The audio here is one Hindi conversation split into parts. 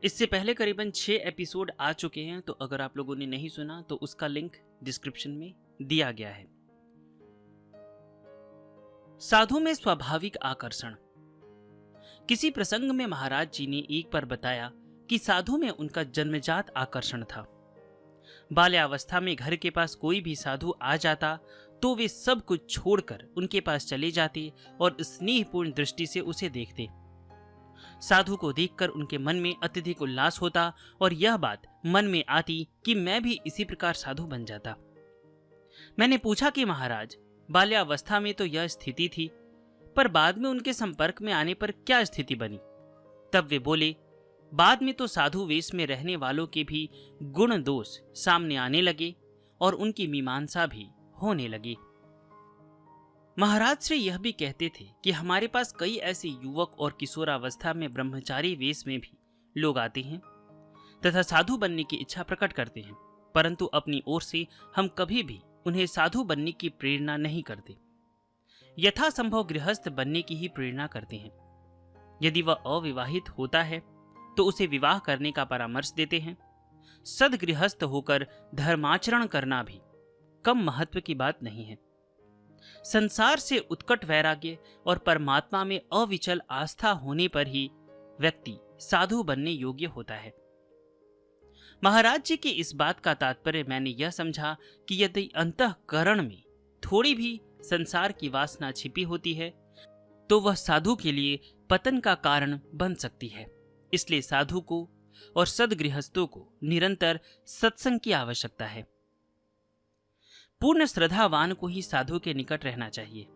इससे पहले करीबन 6 एपिसोड आ चुके हैं, तो अगर आप लोगों ने नहीं सुना तो उसका लिंक डिस्क्रिप्शन में दिया गया है। साधु में स्वाभाविक आकर्षण। किसी प्रसंग में महाराज जी ने एक बार बताया कि साधु में उनका जन्मजात आकर्षण था। बाल्यावस्था में घर के पास कोई भी साधु आ जाता तो वे सब कुछ छोड़कर उनके पास चले जाते और स्नेहपूर्ण दृष्टि से उसे देखते। साधु को देखकर उनके मन में अत्यधिक उल्लास होता और यह बात मन में आती कि मैं भी इसी प्रकार साधु बन जाता। मैंने पूछा कि महाराज, बाल्यावस्था में तो यह स्थिति थी, पर बाद में उनके संपर्क में आने पर क्या स्थिति बनी? तब वे बोले, बाद में तो साधु वेश में रहने वालों के भी गुण दोष सामने आने लगे और उनकी मीमांसा भी होने लगी। महाराज श्री यह भी कहते थे कि हमारे पास कई ऐसे युवक और किशोरावस्था में ब्रह्मचारी वेश में भी लोग आते हैं तथा साधु बनने की इच्छा प्रकट करते हैं, परंतु अपनी ओर से हम कभी भी उन्हें साधु बनने की प्रेरणा नहीं करते। यथासंभव गृहस्थ बनने की ही प्रेरणा करते हैं। यदि वह अविवाहित होता है तो उसे विवाह करने का परामर्श देते हैं। सदगृहस्थ होकर धर्माचरण करना भी कम महत्व की बात नहीं है। संसार से उत्कट वैराग्य और परमात्मा में अविचल आस्था होने पर ही व्यक्ति साधु बनने योग्य होता है। महाराज जी की इस बात का तात्पर्य मैंने यह समझा कि यदि अंतःकरण में थोड़ी भी संसार की वासना छिपी होती है तो वह साधु के लिए पतन का कारण बन सकती है। इसलिए साधु को और सदगृहस्थों को निरंतर सत्संग की आवश्यकता है। पूर्ण श्रद्धावान को ही साधु के निकट रहना चाहिए।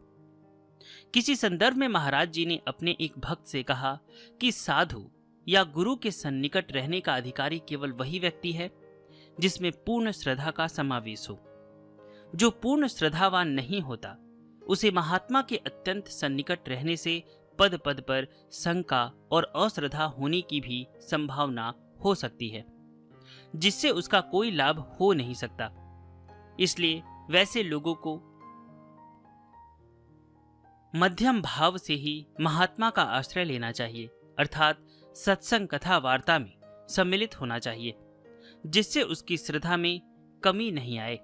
किसी संदर्भ में महाराज जी ने अपने एक भक्त से कहा कि साधु या गुरु के सन्निकट रहने का अधिकारी केवल वही व्यक्ति है जिसमें पूर्ण श्रद्धा का समावेश हो। जो पूर्ण श्रद्धावान नहीं होता उसे महात्मा के अत्यंत सन्निकट रहने से पद पद पर शंका और अश्रद्धा होने की भी संभावना हो सकती है, जिससे उसका कोई लाभ हो नहीं सकता। इसलिए वैसे लोगों को मध्यम भाव से ही महात्मा का आश्रय लेना चाहिए, अर्थात सत्संग कथा वार्ता में सम्मिलित होना चाहिए, जिससे उसकी श्रद्धा में कमी नहीं आए।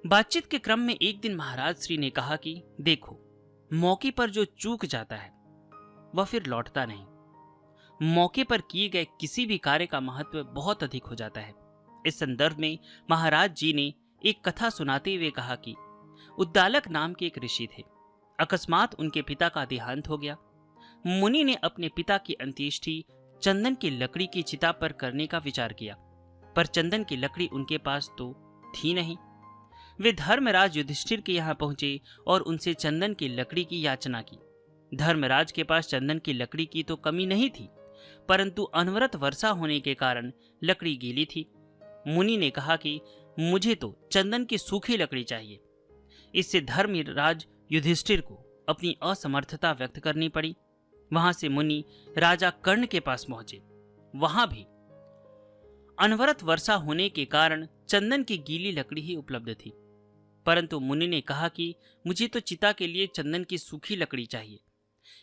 बातचीत के क्रम में एक दिन महाराज श्री ने कहा कि देखो, मौके पर जो चूक जाता है वह फिर लौटता नहीं। मौके पर किए गए किसी भी कार्य का महत्व बहुत अधिक हो जाता है। इस संदर्भ में महाराज जी ने एक कथा सुनाते हुए कहा कि उद्दालक नाम के एक ऋषि थे। अकस्मात उनके पिता का देहांत हो गया। मुनि ने अपने पिता की अंत्येष्टि चंदन की लकड़ी की चिता पर करने का विचार किया, पर चंदन की लकड़ी उनके पास तो थी नहीं। वे धर्मराज युधिष्ठिर के यहाँ पहुंचे और उनसे चंदन की लकड़ी की याचना की। धर्मराज के पास चंदन की लकड़ी की तो कमी नहीं थी, परंतु अनवरत वर्षा होने के कारण लकड़ी गीली थी। मुनि ने कहा कि मुझे तो चंदन की सूखी लकड़ी चाहिए। इससे धर्मराज युधिष्ठिर को अपनी असमर्थता व्यक्त करनी पड़ी। वहां से मुनि राजा कर्ण के पास पहुंचे। वहां भी अनवरत वर्षा होने के कारण चंदन की गीली लकड़ी ही उपलब्ध थी, परंतु मुनि ने कहा कि मुझे तो चिता के लिए चंदन की सूखी लकड़ी चाहिए।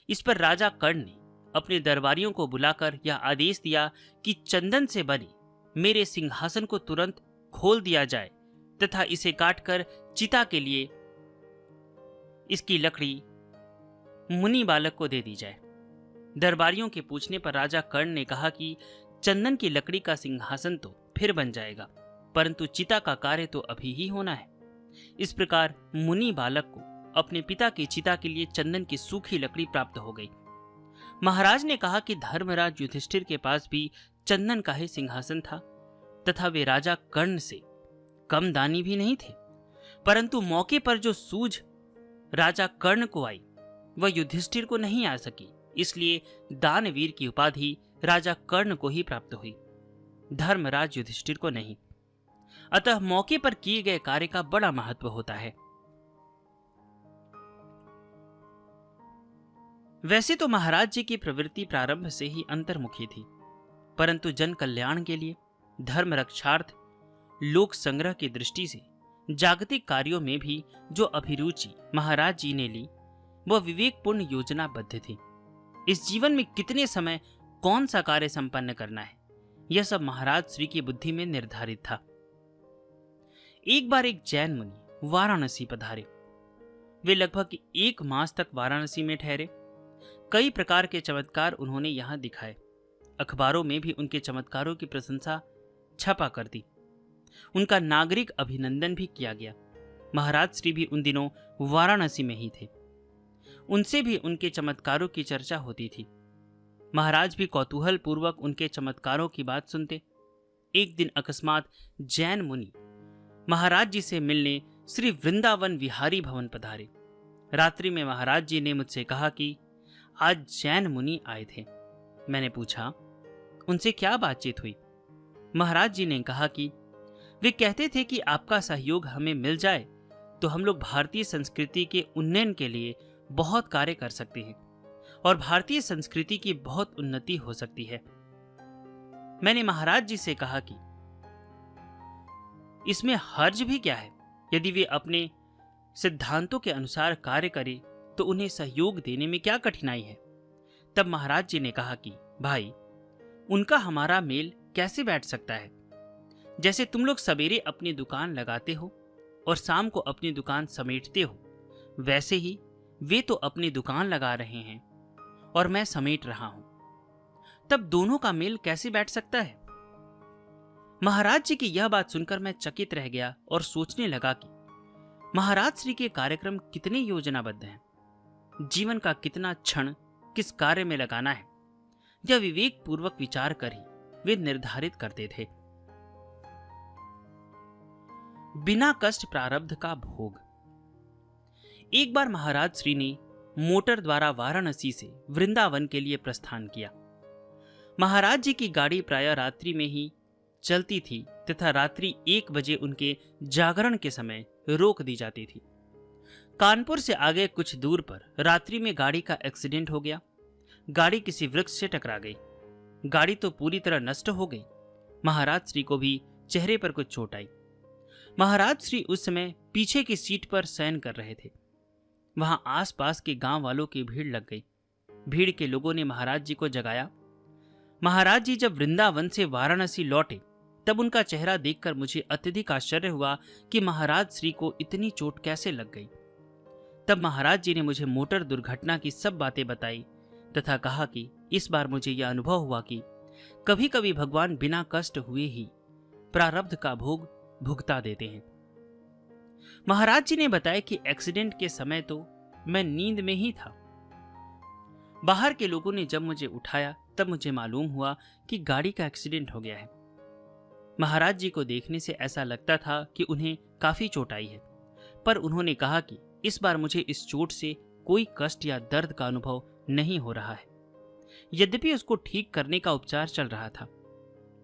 इस पर राजा कर्ण ने अपने दरबारियों को बुलाकर यह आदेश दिया कि चंदन से बने मेरे सिंहासन को तुरंत खोल दिया जाए तथा इसे काटकर चिता के लिए इसकी लकड़ी मुनि बालक को दे दी जाए। दरबारियों के पूछने पर राजा कर्ण ने कहा कि चंदन की लकड़ी का सिंहासन तो फिर बन जाएगा, परंतु चिता का कार्य तो अभी ही होना है। इस प्रकार मुनि बालक को अपने पिता की चिता के लिए चंदन की सूखी लकड़ी प्राप्त हो गई। महाराज ने कहा कि धर्मराज युधिष्ठिर के पास भी चंदन का ही सिंहासन था तथा वे राजा कर्ण से कम दानी भी नहीं थे, परंतु मौके पर जो सूझ राजा कर्ण को आई वह युधिष्ठिर को नहीं आ सकी। इसलिए दानवीर की उपाधि राजा कर्ण को ही प्राप्त हुई, धर्मराज युधिष्ठिर को नहीं। अतः मौके पर किए गए कार्य का बड़ा महत्व होता है। वैसे तो महाराज जी की प्रवृत्ति प्रारंभ से ही अंतर्मुखी थी, परंतु जन कल्याण के लिए, धर्म रक्षार्थ, लोक संग्रह की दृष्टि से जागतिक कार्यों में भी जो अभिरुचि महाराज जी ने ली वह विवेकपूर्ण योजनाबद्ध थी। इस जीवन में कितने समय कौन सा कार्य संपन्न करना है, यह सब महाराज श्री की बुद्धि में निर्धारित था। एक बार एक जैन मुनि वाराणसी पधारे। वे लगभग 1 मास तक वाराणसी में ठहरे। कई प्रकार के चमत्कार उन्होंने यहां दिखाए। अखबारों में भी उनके चमत्कारों की प्रशंसा छपा कर दी। उनका नागरिक अभिनंदन भी किया गया। महाराज श्री भी उन दिनों वाराणसी में ही थे। उनसे भी उनके चमत्कारों की चर्चा होती थी। महाराज भी कौतूहल पूर्वक उनके चमत्कारों की बात सुनते। एक दिन अकस्मात जैन मुनि महाराज जी से मिलने श्री वृंदावन विहारी भवन पधारे। रात्रि में महाराज जी ने मुझसे कहा कि आज जैन मुनि आए थे। मैंने पूछा, उनसे क्या बातचीत हुई? महाराज जी ने कहा कि वे कहते थे कि आपका सहयोग हमें मिल जाए तो हम लोग भारतीय संस्कृति के उन्नयन के लिए बहुत कार्य कर सकते हैं और भारतीय संस्कृति की बहुत उन्नति हो सकती है। मैंने महाराज जी से कहा कि इसमें हर्ज भी क्या है? यदि वे अपने सिद्धांतों के अनुसार कार्य करें तो उन्हें सहयोग देने में क्या कठिनाई है? तब महाराज जी ने कहा कि भाई, उनका हमारा मेल कैसे बैठ सकता है? जैसे तुम लोग सवेरे अपनी दुकान लगाते हो और शाम को अपनी दुकान समेटते हो, वैसे ही वे तो अपनी दुकान लगा रहे हैं और मैं समेट रहा हूं। तब दोनों का मेल कैसे बैठ सकता है? महाराज जी की यह बात सुनकर मैं चकित रह गया और सोचने लगा कि महाराज श्री के कार्यक्रम कितने योजनाबद्ध हैं। जीवन का कितना क्षण किस कार्य में लगाना है, यह विवेक पूर्वक विचार कर ही वे निर्धारित करते थे। बिना कष्ट प्रारब्ध का भोग। एक बार महाराज श्री ने मोटर द्वारा वाराणसी से वृंदावन के लिए प्रस्थान किया। महाराज जी की गाड़ी प्रायः रात्रि में ही चलती थी तथा रात्रि 1 बजे उनके जागरण के समय रोक दी जाती थी। कानपुर से आगे कुछ दूर पर रात्रि में गाड़ी का एक्सीडेंट हो गया। गाड़ी किसी वृक्ष से टकरा गई। गाड़ी तो पूरी तरह नष्ट हो गई। महाराज श्री को भी चेहरे पर कुछ चोट आई। महाराज श्री उस समय पीछे की सीट पर शयन कर रहे थे। वहां आसपास के गांव वालों की भीड़ लग गई। भीड़ के लोगों ने महाराज जी को जगाया। महाराज जी जब वृंदावन से वाराणसी लौटे तब उनका चेहरा देखकर मुझे अत्यधिक आश्चर्य हुआ कि महाराज श्री को इतनी चोट कैसे लग गई। तब महाराज जी ने मुझे मोटर दुर्घटना की सब बातें बताई तथा कहा कि इस बार मुझे यह अनुभव हुआ कि कभी कभी भगवान बिना कष्ट हुए ही प्रारब्ध का भोग भुगता देते हैं। महाराज जी ने बताया कि एक्सीडेंट के समय तो मैं नींद में ही था। बाहर के लोगों ने जब मुझे उठाया तब मुझे मालूम हुआ कि गाड़ी का एक्सीडेंट हो गया है। महाराज जी को देखने से ऐसा लगता था कि उन्हें काफी चोट आई है, पर उन्होंने कहा कि इस बार मुझे इस चोट से कोई कष्ट या दर्द का अनुभव नहीं हो रहा है। यद्यपि उसको ठीक करने का उपचार चल रहा था।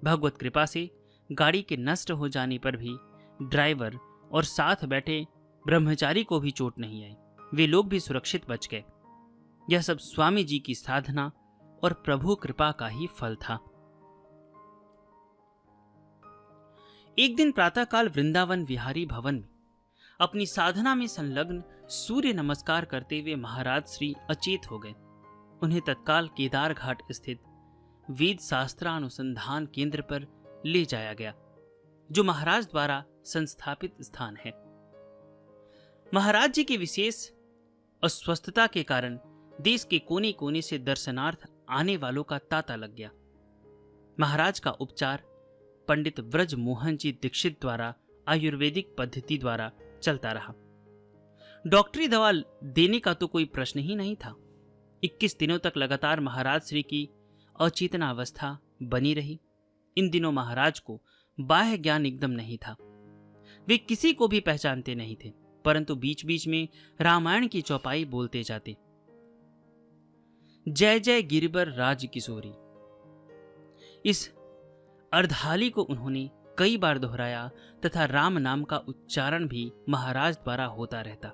भगवत कृपा से गाड़ी के नष्ट हो जाने पर भी ड्राइवर और साथ बैठे ब्रह्मचारी को भी चोट नहीं आई। वे लोग भी सुरक्षित बच गए। यह सब स्वामी जी की साधना और प्रभु कृपा का ही फल था। एक दिन प्रातःकाल वृंदावन विहारी भवन में अपनी साधना में संलग्न सूर्य नमस्कार करते हुए महाराज श्री अचेत हो गए। उन्हें तत्काल केदार घाट स्थित वेद शास्त्रानुसंधान केंद्र पर ले जाया गया, जो महाराज द्वारा संस्थापित स्थान है। महाराज जी की विशेष अस्वस्थता के कारण देश के कोने कोने से दर्शनार्थ आने वालों का तांता लग गया। महाराज का उपचार पंडित व्रज मोहन जी दीक्षित द्वारा आयुर्वेदिक पद्धति द्वारा चलता रहा। डॉक्टरी दवा देने का तो कोई प्रश्न ही नहीं था। 21 दिनों तक लगातार महाराज श्री की अचेतना अवस्था बनी रही। इन दिनों महाराज को बाह्य ज्ञान एकदम नहीं था। वे किसी को भी पहचानते नहीं थे, परंतु बीच बीच में रामायण की चौपाई बोलते जाते। जय जय गिरिबर राज किशोरी, इस अर्धाली को उन्होंने कई बार दोहराया तथा राम नाम का उच्चारण भी महाराज द्वारा होता रहता।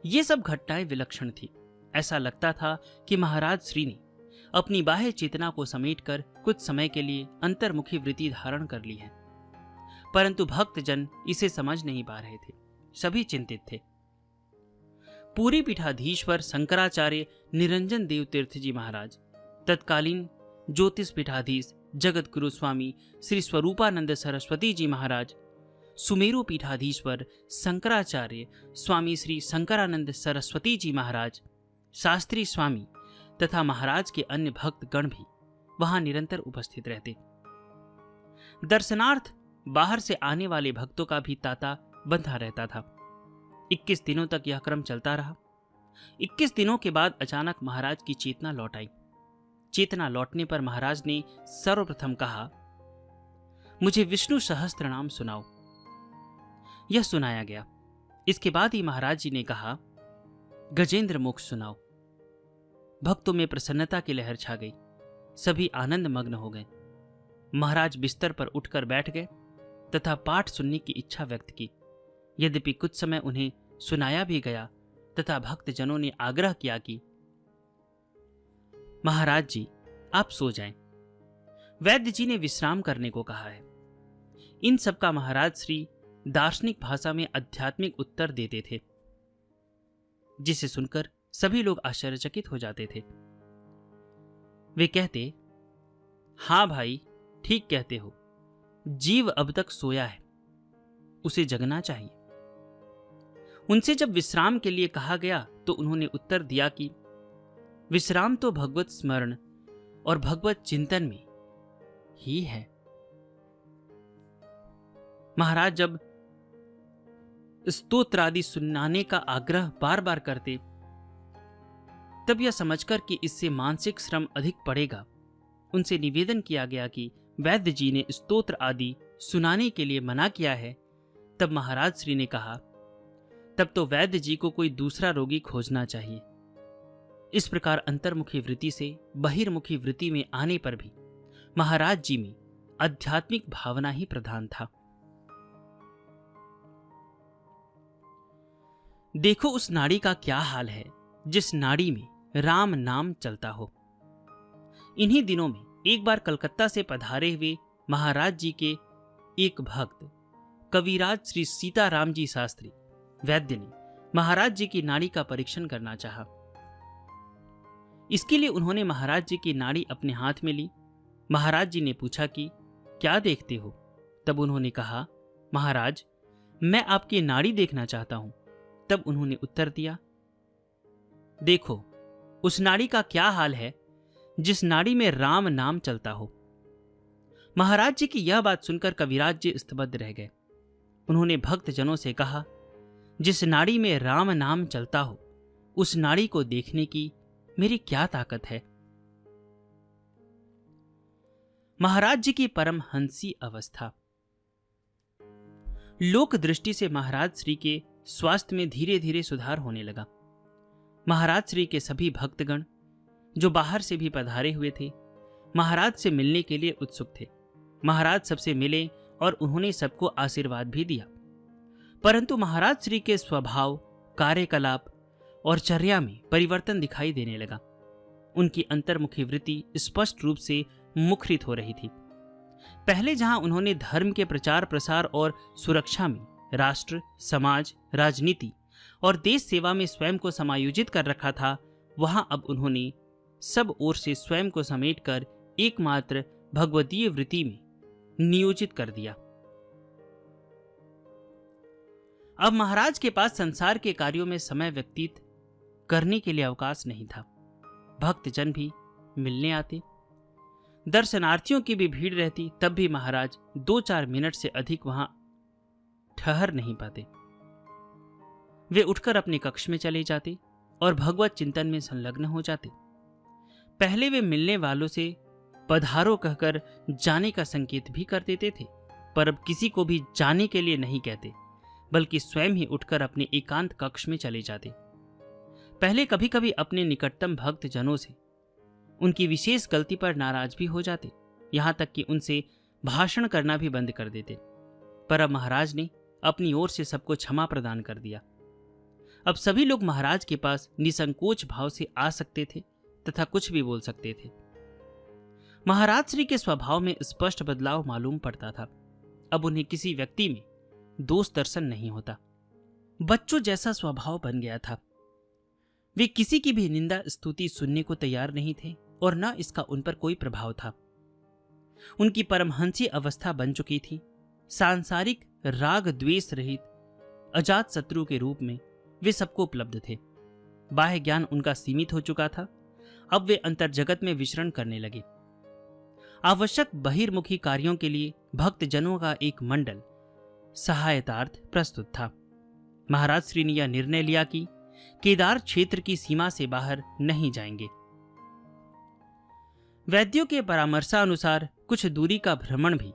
ये सब घटनाएं विलक्षण थी। ऐसा लगता था कि महाराज श्री ने अपनी बाह्य चेतना को समेटकर कुछ समय के लिए अंतर्मुखी वृत्ति धारण कर ली है, परंतु भक्तजन इसे समझ नहीं पा रहे थे। सभी चिंतित थे। पूरी पीठाधीश्वर शंकराचार्य निरंजन देव तीर्थ जी महाराज, तत्कालीन ज्योतिष पीठाधीश जगत गुरु स्वामी श्री स्वरूपानंद सरस्वती जी महाराज, सुमेरु पीठाधीश्वर शंकराचार्य स्वामी श्री शंकरानंद सरस्वती जी महाराज, शास्त्री स्वामी तथा महाराज के अन्य भक्त गण भी वहां निरंतर उपस्थित रहते। दर्शनार्थ बाहर से आने वाले भक्तों का भी तांता बंधा रहता था। 21 दिनों तक यह क्रम चलता रहा। 21 दिनों के बाद अचानक महाराज की चेतना लौट आई। चेतना लौटने पर महाराज ने सर्वप्रथम कहा, मुझे विष्णु सहस्त्र नाम सुनाओ। यह सुनाया गया। इसके बाद ही महाराज जी ने कहा, गजेंद्र मुख सुनाओ। भक्तों में प्रसन्नता की लहर छा गई। सभी आनंद मग्न हो गए। महाराज बिस्तर पर उठकर बैठ गए तथा पाठ सुनने की इच्छा व्यक्त की। यद्यपि कुछ समय उन्हें सुनाया भी गया तथा भक्तजनों ने आग्रह किया कि महाराज जी आप सो जाएं। वैद्य जी ने विश्राम करने को कहा है। इन सब का महाराज श्री दार्शनिक भाषा में आध्यात्मिक उत्तर देते थे, जिसे सुनकर सभी लोग आश्चर्यचकित हो जाते थे। वे कहते, हां भाई ठीक कहते हो, जीव अब तक सोया है, उसे जगना चाहिए। उनसे जब विश्राम के लिए कहा गया तो उन्होंने उत्तर दिया कि विश्राम तो भगवत स्मरण और भगवत चिंतन में ही है। महाराज जब स्तोत्र आदि सुनाने का आग्रह बार बार करते, तब यह समझकर कि इससे मानसिक श्रम अधिक पड़ेगा, उनसे निवेदन किया गया कि वैद्य जी ने स्तोत्र आदि सुनाने के लिए मना किया है। तब महाराज श्री ने कहा, तब तो वैद्य जी को कोई दूसरा रोगी खोजना चाहिए। इस प्रकार अंतर्मुखी वृत्ति से बहिर्मुखी वृत्ति में आने पर भी महाराज जी में आध्यात्मिक भावना ही प्रधान था। देखो उस नाड़ी का क्या हाल है जिस नाड़ी में राम नाम चलता हो। इन्हीं दिनों में एक बार कलकत्ता से पधारे हुए महाराज जी के एक भक्त कविराज श्री सीताराम जी शास्त्री वैद्य ने महाराज जी की नाड़ी का परीक्षण करना चाहा। इसके लिए उन्होंने महाराज जी की नाड़ी अपने हाथ में ली। महाराज जी ने पूछा कि क्या देखते हो? तब उन्होंने कहा, महाराज मैं आपकी नाड़ी देखना चाहता हूं। तब उन्होंने उत्तर दिया, देखो उस नाड़ी का क्या हाल है जिस नाड़ी में राम नाम चलता हो। महाराज जी की यह बात सुनकर कविराज जी स्तब्ध रह गए। उन्होंने भक्त जनों से कहा, जिस नाड़ी में राम नाम चलता हो उस नाड़ी को देखने की मेरी क्या ताकत है। महाराज जी की परमहंसी अवस्था। लोक दृष्टि से महाराज श्री के स्वास्थ्य में धीरे धीरे सुधार होने लगा। महाराज श्री के सभी भक्तगण जो बाहर से भी पधारे हुए थे, महाराज से मिलने के लिए उत्सुक थे। महाराज सबसे मिले और उन्होंने सबको आशीर्वाद भी दिया। परंतु महाराज श्री के स्वभाव, कार्यकलाप और चर्या में परिवर्तन दिखाई देने लगा। उनकी अंतर्मुखी वृत्ति स्पष्ट रूप से मुखरित हो रही थी। पहले जहां उन्होंने धर्म के प्रचार प्रसार और सुरक्षा में राष्ट्र, समाज, राजनीति और देश सेवा में स्वयं को समायोजित कर रखा था, वहां अब उन्होंने सब ओर से स्वयं को समेटकर एकमात्र भगवदीय वृत्ति में नियोजित कर दिया। अब महाराज के पास संसार के कार्यों में समय व्यतीत करने के लिए अवकाश नहीं था। भक्तजन भी मिलने आते, दर्शनार्थियों की भी भीड़ रहती, तब भी महाराज 2-4 मिनट से अधिक वहां ठहर नहीं पाते। वे उठकर अपने कक्ष में चले जाते और भगवत चिंतन में संलग्न हो जाते। पहले वे मिलने वालों से पधारो कहकर जाने का संकेत भी कर देते थे, पर अब किसी को भी जाने के लिए नहीं कहते, बल्कि स्वयं ही उठकर अपने एकांत कक्ष में चले जाते। पहले कभी कभी अपने निकटतम भक्त जनों से उनकी विशेष गलती पर नाराज भी हो जाते, यहां तक कि उनसे भाषण करना भी बंद कर देते। पर अब महाराज ने अपनी ओर से सबको क्षमा प्रदान कर दिया। अब सभी लोग महाराज के पास निसंकोच भाव से आ सकते थे तथा कुछ भी बोल सकते थे। महाराज श्री के स्वभाव में स्पष्ट बदलाव मालूम पड़ता था। अब उन्हें किसी व्यक्ति में दोष दर्शन नहीं होता। बच्चों जैसा स्वभाव बन गया था। वे किसी की भी निंदा स्तुति सुनने को तैयार नहीं थे और न इसका उन पर कोई प्रभाव था। उनकी परमहंसी अवस्था बन चुकी थी। सांसारिक राग द्वेष रहित अजात शत्रु के रूप में वे सबको उपलब्ध थे। बाह्य ज्ञान उनका सीमित हो चुका था। अब वे अंतर्जगत में विचरण करने लगे। आवश्यक बहिर्मुखी कार्यों के लिए भक्त जनों का एक मंडल सहायतार्थ प्रस्तुत था। महाराज श्री ने यह निर्णय लिया कि केदार क्षेत्र की सीमा से बाहर नहीं जाएंगे। वैद्यों के परामर्शानुसार कुछ दूरी का भ्रमण भी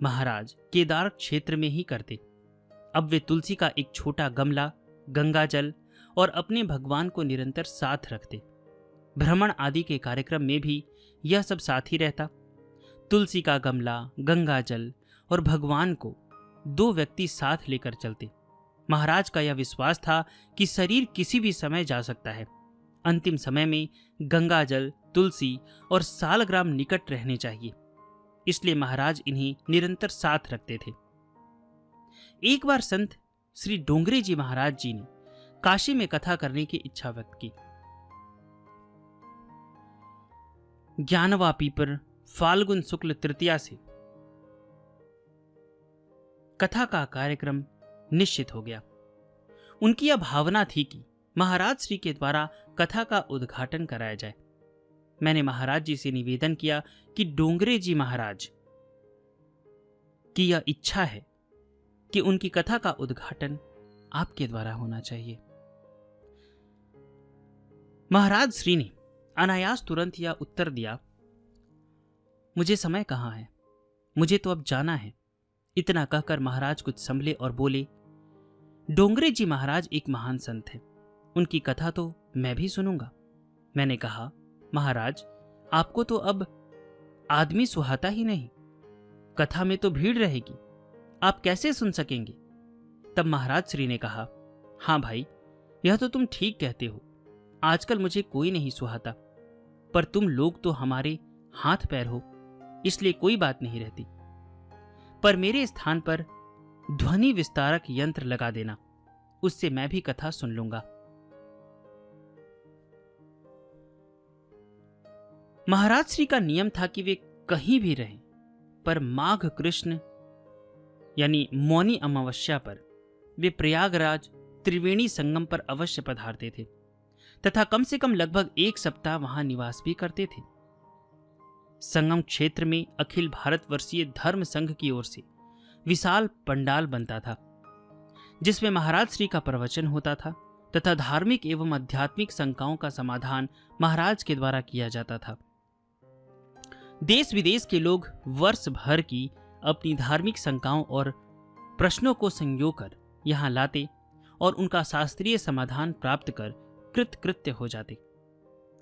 महाराज केदार क्षेत्र में ही करते। अब वे तुलसी का एक छोटा गमला, गंगा जल और अपने भगवान को निरंतर साथ रखते। भ्रमण आदि के कार्यक्रम में भी यह सब साथ ही रहता। तुलसी का गमला, गंगा जल और भगवान को दो व्यक्ति साथ लेकर चलते। महाराज का यह विश्वास था कि शरीर किसी भी समय जा सकता है। अंतिम समय में गंगा जल, तुलसी और सालग्राम निकट रहने चाहिए, इसलिए महाराज इन्हें निरंतर साथ रखते थे। एक बार संत श्री डोंगरे जी महाराज जी ने काशी में कथा करने की इच्छा व्यक्त की। ज्ञानवा पीपर फाल्गुन शुक्ल तृतीया से कथा का कार्यक्रम निश्चित हो गया। उनकी यह भावना थी कि महाराज श्री के द्वारा कथा का उद्घाटन कराया जाए। मैंने महाराज जी से निवेदन किया कि डोंगरे जी महाराज की यह इच्छा है कि उनकी कथा का उद्घाटन आपके द्वारा होना चाहिए। महाराज श्री ने अनायास तुरंत यह उत्तर दिया, मुझे समय कहाँ है, मुझे तो अब जाना है। इतना कहकर महाराज कुछ संभले और बोले, डोंगरे जी महाराज एक महान संत है, उनकी कथा तो मैं भी सुनूंगा। मैंने कहा, महाराज आपको तो अब आदमी सुहाता ही नहीं, कथा में तो भीड़ रहेगी, आप कैसे सुन सकेंगे। तब महाराज श्री ने कहा, हाँ भाई, यह तो तुम ठीक कहते हो, आजकल मुझे कोई नहीं सुहाता, पर तुम लोग तो हमारे हाथ पैर हो, इसलिए कोई बात नहीं रहती। पर मेरे स्थान पर ध्वनि विस्तारक यंत्र लगा देना, उससे मैं भी कथा सुन लूंगा। महाराज श्री का नियम था कि वे कहीं भी रहें, पर माघ कृष्ण यानी मौनी अमावस्या पर वे प्रयागराज त्रिवेणी संगम पर अवश्य पधारते थे तथा कम से कम लगभग एक सप्ताह वहां निवास भी करते थे। संगम क्षेत्र में अखिल भारतवर्षीय धर्म संघ की ओर से विशाल पंडाल बनता था, जिसमें महाराज श्री का प्रवचन होता था तथा धार्मिक एवं आध्यात्मिक शंकाओं का समाधान महाराज के द्वारा किया जाता था। देश विदेश के लोग वर्ष भर की अपनी धार्मिक शंकाओं और प्रश्नों को संजोकर यहाँ लाते और उनका शास्त्रीय समाधान प्राप्त कर कृतकृत्य हो जाते।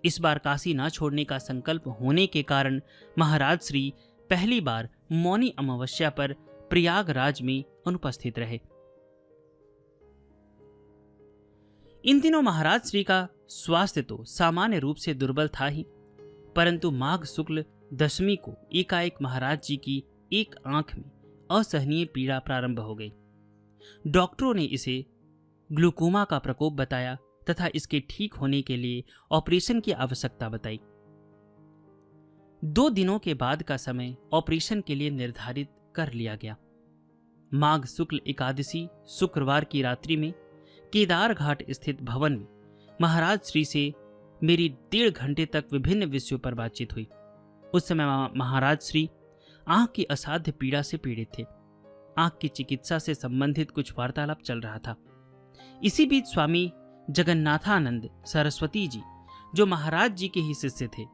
इस बार काशी न छोड़ने का संकल्प होने के कारण महाराज श्री पहली बार मौनी अमावस्या पर प्रयागराज में अनुपस्थित रहे। इन दिनों महाराज श्री का स्वास्थ्य तो सामान्य रूप से दुर्बल था ही, परंतु माघ शुक्ल दशमी को एकाएक महाराज जी की एक आंख में असहनीय पीड़ा प्रारंभ हो गई। डॉक्टरों ने इसे ग्लूकोमा का प्रकोप बताया तथा इसके ठीक होने के लिए ऑपरेशन की आवश्यकता बताई। 2 दिनों के बाद का समय ऑपरेशन के लिए निर्धारित कर लिया गया। माघ शुक्ल एकादशी शुक्रवार की रात्रि में केदार घाट स्थित भवन में महाराज श्री से मेरी 1.5 घंटे तक विभिन्न विषयों पर बातचीत हुई। उस समय महाराज श्री आंख की असाध्य पीड़ा से पीड़ित थे। आंख की चिकित्सा से संबंधित कुछ वार्तालाप चल रहा था। इसी बीच स्वामी जगन्नाथानंद सरस्वती जी, जो महाराज जी के ही शिष्य थे,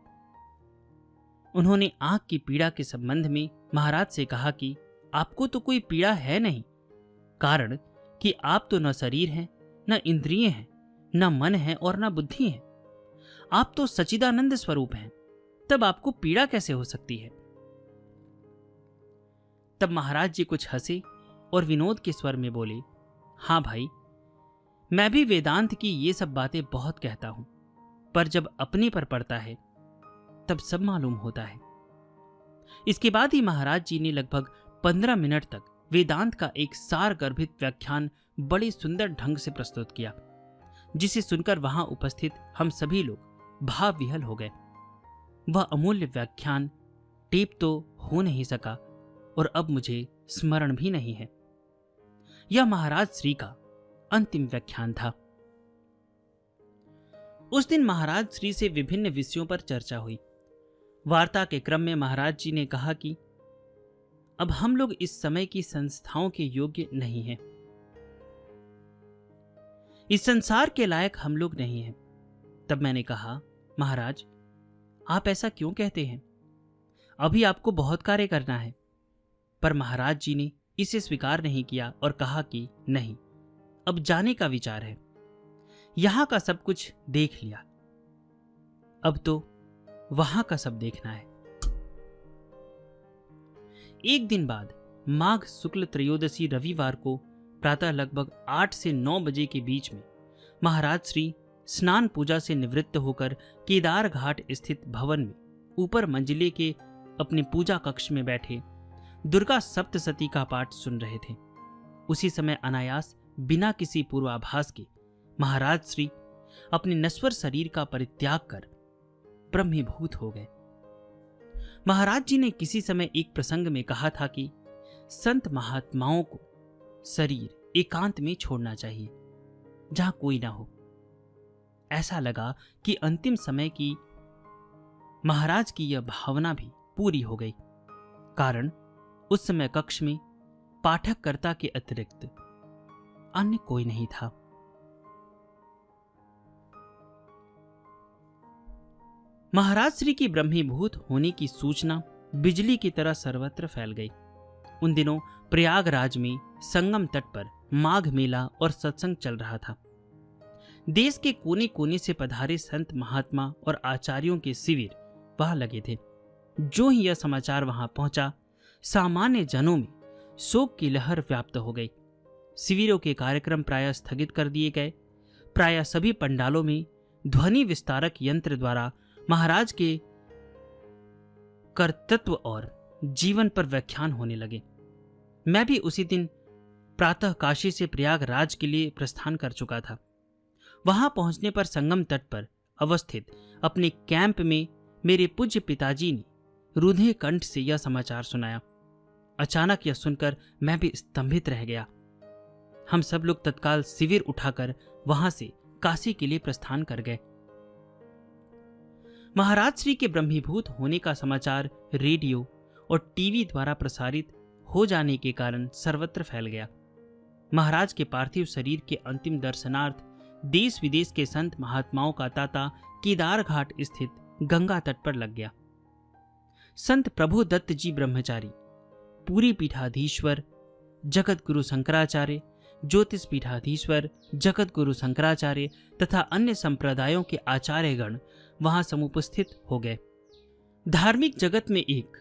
उन्होंने आंख की पीड़ा के संबंध में महाराज से कहा कि आपको तो कोई पीड़ा है नहीं, कारण कि आप तो न शरीर हैं, न इंद्रिय हैं, न मन है और न बुद्धि है। आप तो सच्चिदानंद स्वरूप हैं, तब आपको पीड़ा कैसे हो सकती है। तब महाराज जी कुछ हंसे और विनोद के स्वर में बोले, हाँ भाई, मैं भी वेदांत की ये सब बातें बहुत कहता हूं, पर जब अपने पर पड़ता है तब सब मालूम होता है। इसके बाद ही महाराज जी ने लगभग 15 मिनट तक वेदांत का एक सार गर्भित व्याख्यान बड़े सुंदर ढंग से प्रस्तुत किया। जिसे सुनकर वहां उपस्थित हम सभी लोग भाव विहल हो गए। वह अमूल्य व्याख्यान टेप तो हो नहीं सका और अब मुझे स्मरण भी नहीं है। यह महाराज श्री का अंतिम व्याख्यान था। उस दिन महाराज श्री से विभिन्न विषयों पर चर्चा हुई। वार्ता के क्रम में महाराज जी ने कहा कि अब हम लोग इस समय की संस्थाओं के योग्य नहीं हैं। इस संसार के लायक हम लोग नहीं हैं। तब मैंने कहा, महाराज आप ऐसा क्यों कहते हैं? अभी आपको बहुत कार्य करना है। पर महाराज जी ने इसे स्वीकार नहीं किया और कहा कि नहीं, अब जाने का विचार है। यहां का सब कुछ देख लिया, अब तो वहां का सब देखना है। एक दिन बाद माघ शुक्ल त्रयोदशी रविवार को प्रातः लगभग 8 से 9 बजे के बीच में महाराज श्री स्नान पूजा से निवृत्त होकर केदार घाट स्थित भवन में ऊपर मंजिले के अपने पूजा कक्ष में बैठे दुर्गा सप्तशती का पाठ सुन रहे थे। उसी समय अनायास बिना किसी पूर्वाभास के महाराज श्री अपने नश्वर शरीर का परित्याग कर ब्रह्मीभूत हो गए। महाराज जी ने किसी समय एक प्रसंग में कहा था कि संत महात्माओं को शरीर एकांत में छोड़ना चाहिए, जहां कोई ना हो। ऐसा लगा कि अंतिम समय की महाराज की यह भावना भी पूरी हो गई, कारण उस समय कक्ष में पाठककर्ता के अतिरिक्त अन्य कोई नहीं था। महाराज श्री की ब्रह्मीभूत होने की सूचना बिजली की तरह सर्वत्र फैल गई। उन दिनों प्रयागराज में संगम तट पर माघ मेला और सत्संग चल रहा था। देश के कोने कोने से पधारे संत महात्मा और आचार्यों के शिविर वहां लगे थे। जो ही यह समाचार वहां पहुंचा, सामान्य जनों में शोक की लहर व्याप्त हो गई। शिविरों के कार्यक्रम प्रायः स्थगित कर दिए गए। प्रायः सभी पंडालों में ध्वनि विस्तारक यंत्र द्वारा महाराज के कर्तृत्व और जीवन पर व्याख्यान होने लगे। मैं भी उसी दिन प्रातः काशी से प्रयागराज के लिए प्रस्थान कर चुका था। वहां पहुंचने पर संगम तट पर अवस्थित अपने कैंप में मेरे पूज्य पिताजी ने रुधे कंठ से यह समाचार सुनाया। अचानक यह सुनकर मैं भी स्तंभित रह गया। हम सब लोग तत्काल शिविर उठाकर वहां से काशी के लिए प्रस्थान कर गए। महाराज श्री के ब्रह्मीभूत होने का समाचार रेडियो और टीवी द्वारा प्रसारित हो जाने के कारण सर्वत्र फैल गया। महाराज के पार्थिव शरीर के अंतिम दर्शनार्थ देश विदेश के संत महात्माओं का तांता केदार घाट स्थित गंगा तट पर लग गया। संत प्रभु दत्त जी ब्रह्मचारी, पूरी पीठाधीश्वर जगत गुरु शंकराचार्य, ज्योतिष पीठाधीश्वर जगत गुरु शंकराचार्य तथा अन्य संप्रदायों के आचार्यगण वहां समुपस्थित हो गए। धार्मिक जगत में एक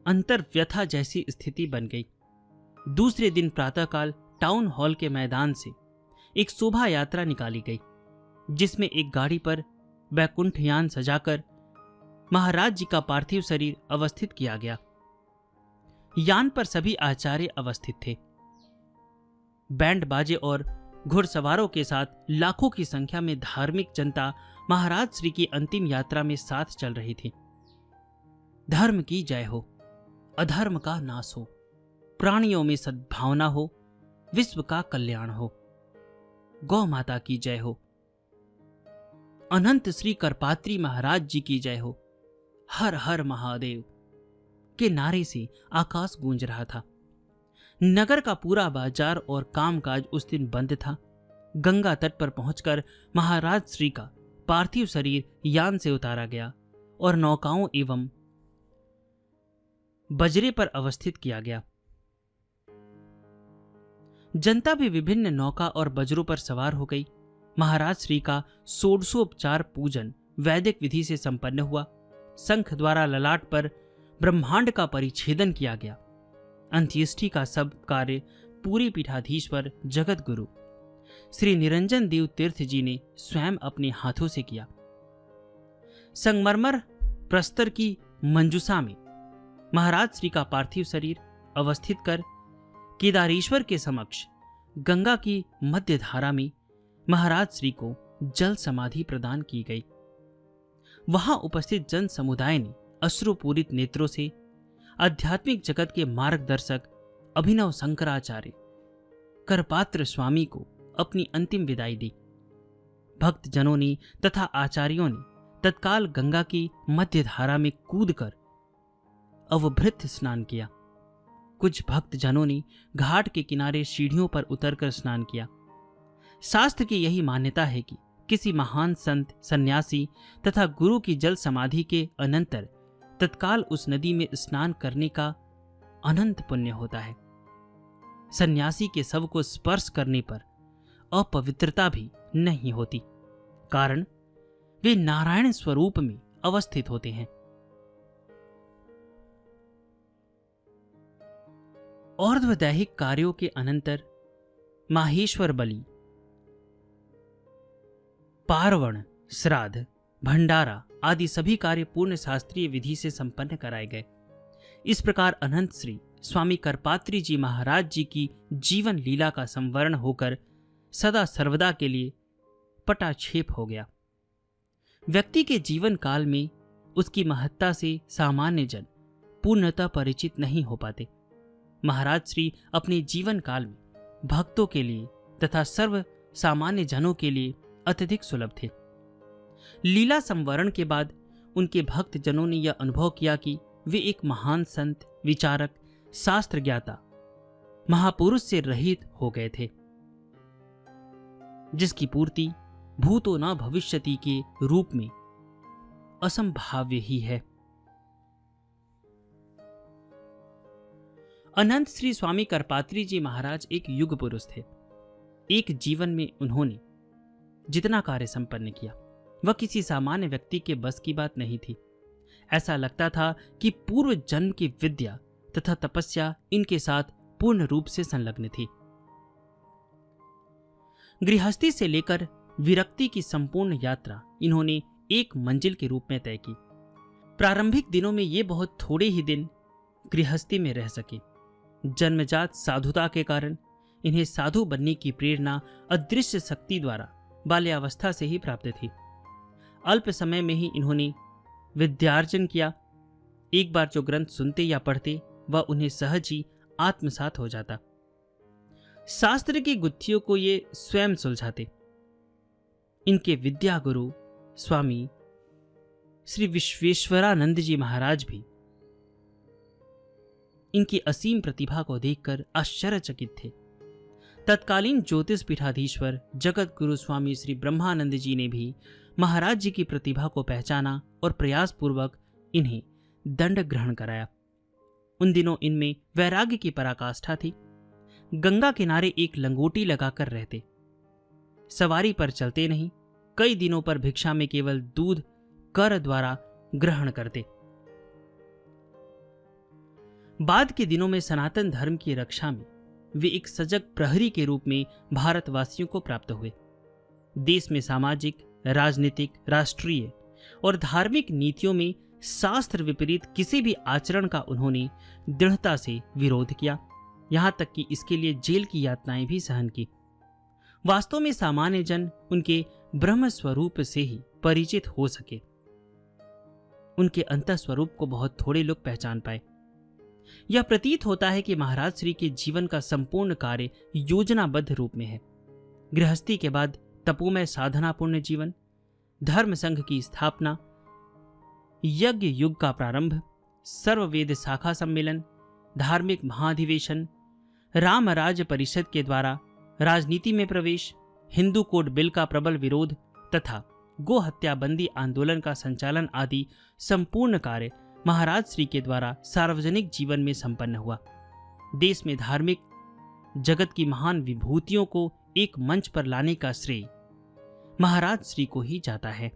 अंतर्व्यथा जैसी स्थिति बन गई। दूसरे दिन प्रातःकाल टाउन हॉल के मैदान से एक शोभा यात्रा निकाली गई, जिसमें एक गाड़ी पर वैकुंठयान सजाकर महाराज जी का पार्थिव शरीर अवस्थित किया गया। यान पर सभी आचार्य अवस्थित थे। बैंड बाजे और घुड़सवारों के साथ लाखों की संख्या में धार्मिक जनता महाराज श्री की अंतिम यात्रा में साथ चल रही थी। धर्म की जय हो, अधर्म का नाश हो, प्राणियों में सद्भावना हो, विश्व का कल्याण हो, गौ माता की जय हो, अनंत श्री करपात्री महाराज जी की जय हो, हर हर महादेव के नारे से आकाश गूंज रहा था। नगर का पूरा बाजार और कामकाज उस दिन बंद था। गंगा तट पर पहुंचकर महाराज श्री का पार्थिव शरीर यान से उतारा गया और नौकाओं एवं बजरे पर अवस्थित किया गया। जनता भी विभिन्न नौका और बजरों पर सवार हो गई। महाराज श्री का षोडशोपचार पूजन वैदिक विधि से संपन्न हुआ। शंख द्वारा ललाट पर ब्रह्मांड का परिच्छेदन किया गया। अंत्येष्टि का सब कार्य पूरी पीठाधीश्वर जगत गुरु श्री निरंजन देव तीर्थ जी ने स्वयं अपने हाथों से किया। संगमरमर प्रस्तर की मंजूषा में महाराज श्री का पार्थिव शरीर अवस्थित कर केदारेश्वर के समक्ष गंगा की मध्य धारा में महाराज श्री को जल समाधि प्रदान की गई। वहां उपस्थित जन समुदाय ने अश्रुपूरित नेत्रों से आध्यात्मिक जगत के मार्गदर्शक अभिनव शंकराचार्य करपात्र स्वामी को अपनी अंतिम विदाई दी। भक्त जनों ने तथा आचार्यों ने तत्काल गंगा की मध्य धारा में कूदकर अवभृत स्नान किया। कुछ भक्त जनों ने घाट के किनारे सीढ़ियों पर उतरकर स्नान किया। शास्त्र की यही मान्यता है कि किसी महान संत, सन्यासी तथा गुरु की जल समाधि के अनंतर तत्काल उस नदी में स्नान करने का अनंत पुण्य होता है। सन्यासी के शव को स्पर्श करने पर अपवित्रता भी नहीं होती, कारण वे नारायण स्वरूप में अवस्थित होते हैं। और्ध्वदैहिक कार्यों के अनंतर माहेश्वर बलि, पार्वण, श्राद्ध, भंडारा आदि सभी कार्य पूर्ण शास्त्रीय विधि से संपन्न कराए गए। इस प्रकार अनंत श्री स्वामी करपात्री जी महाराज जी की जीवन लीला का संवरण होकर सदा सर्वदा के लिए पटाक्षेप हो गया। व्यक्ति के जीवन काल में उसकी महत्ता से सामान्य जन पूर्णतः परिचित नहीं हो पाते। महाराज श्री अपने जीवन काल में भक्तों के लिए तथा सर्व सामान्य जनों के लिए अत्यधिक सुलभ थे। लीला संवरण के बाद उनके भक्त जनों ने यह अनुभव किया कि वे एक महान संत, विचारक, शास्त्र ज्ञाता, महापुरुष से रहित हो गए थे, जिसकी पूर्ति भूतो न भविष्यति के रूप में असंभाव्य ही है। अनंत श्री स्वामी करपात्री जी महाराज एक युग पुरुष थे। एक जीवन में उन्होंने जितना कार्य संपन्न किया वह किसी सामान्य व्यक्ति के बस की बात नहीं थी। ऐसा लगता था कि पूर्व जन्म की विद्या तथा तपस्या इनके साथ पूर्ण रूप से संलग्न थी। गृहस्थी से लेकर विरक्ति की संपूर्ण यात्रा इन्होंने एक मंजिल के रूप में तय की। प्रारंभिक दिनों में ये बहुत थोड़े ही दिन गृहस्थी में रह सके। जन्मजात साधुता के कारण इन्हें साधु बनने की प्रेरणा अदृश्य शक्ति द्वारा बाल्यावस्था से ही प्राप्त थी। अल्प समय में ही इन्होंने विद्यार्जन किया। एक बार जो ग्रंथ सुनते या पढ़ते वह उन्हें सहज ही आत्मसात हो जाता। शास्त्र की गुत्थियों को ये स्वयं सुलझाते। इनके विद्या गुरु स्वामी श्री विश्वेश्वरानंद जी महाराज भी इनकी असीम प्रतिभा को देखकर आश्चर्यचकित थे। तत्कालीन ज्योतिष पीठाधीश्वर जगत गुरु स्वामी श्री ब्रह्मानंद जी ने भी महाराज जी की प्रतिभा को पहचाना और प्रयास पूर्वक इन्हें दंड ग्रहण कराया। उन दिनों इनमें वैराग्य की पराकाष्ठा थी। गंगा किनारे एक लंगोटी लगाकर रहते, सवारी पर चलते नहीं, कई दिनों पर भिक्षा में केवल दूध कर द्वारा ग्रहण करते। बाद के दिनों में सनातन धर्म की रक्षा में वे एक सजग प्रहरी के रूप में भारतवासियों को प्राप्त हुए। देश में सामाजिक, राजनीतिक, राष्ट्रीय और धार्मिक नीतियों में शास्त्र विपरीत किसी भी आचरण का उन्होंने दृढ़ता से विरोध किया, यहां तक कि इसके लिए जेल की यातनाएं भी सहन की। वास्तव में सामान्य जन उनके ब्रह्म स्वरूप से ही परिचित हो सके। उनके अंतः स्वरूप को बहुत थोड़े लोग पहचान पाए। यह प्रतीत होता है कि महाराज श्री के जीवन का संपूर्ण कार्य योजनाबद्ध रूप में है। गृहस्थी के बाद तपोमय साधनापूर्ण जीवन, धर्म संघ की स्थापना, यज्ञ युग का प्रारंभ, सर्ववेद शाखा सम्मेलन, धार्मिक महाधिवेशन, राम राज्य परिषद के द्वारा राजनीति में प्रवेश, हिंदू कोड बिल का प्रबल विरोध तथा गो हत्याबंदी आंदोलन का संचालन आदि संपूर्ण कार्य महाराज श्री के द्वारा सार्वजनिक जीवन में संपन्न हुआ। देश में धार्मिक जगत की महान विभूतियों को एक मंच पर लाने का श्रेय महाराज श्री को ही जाता है।